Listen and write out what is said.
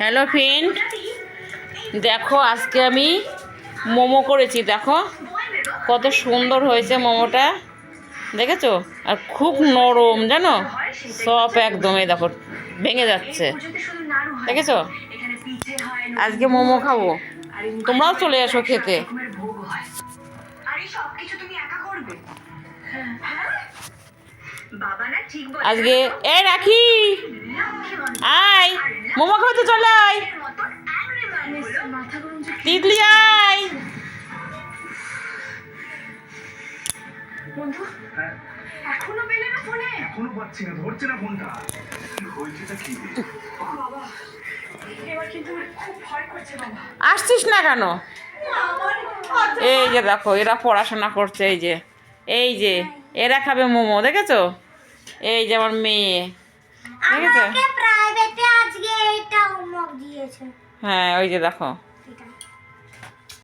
Hello friend, দেখো আজকে আমি মোমো করেছি। দেখো কত সুন্দর হয়েছে মোমোটা, দেখেছো? আর খুব নরম, জানো, সফট একদম। এই দেখো ভেঙে যাচ্ছে, দেখেছো? আজকে মোমো খাবো, তোমরাও চলে এসো খেতে। আজকে এই রাখি, আয় মোমো খাওয়াতে চলে আয়, তিতলি আয়। এখনো পেলে না ফোনে? এখনো পাচ্ছি না, ধরছে না ফোনটা। কি হয়েছেটা কি? বাবা, এবার কিন্তু খুব ভয় করছে বাবা। আসছিস না কেন? এই যে দেখো এরা পড়াশোনা করছে, এই যে এরা খাবে মোমো, দেখেছো? এই যে আমার মেয়ে, দেখেছো? আমাকে প্রাইভেটে আজকে এটা হোমওয়ার্ক দিয়েছে। হ্যাঁ ওই যে দেখো।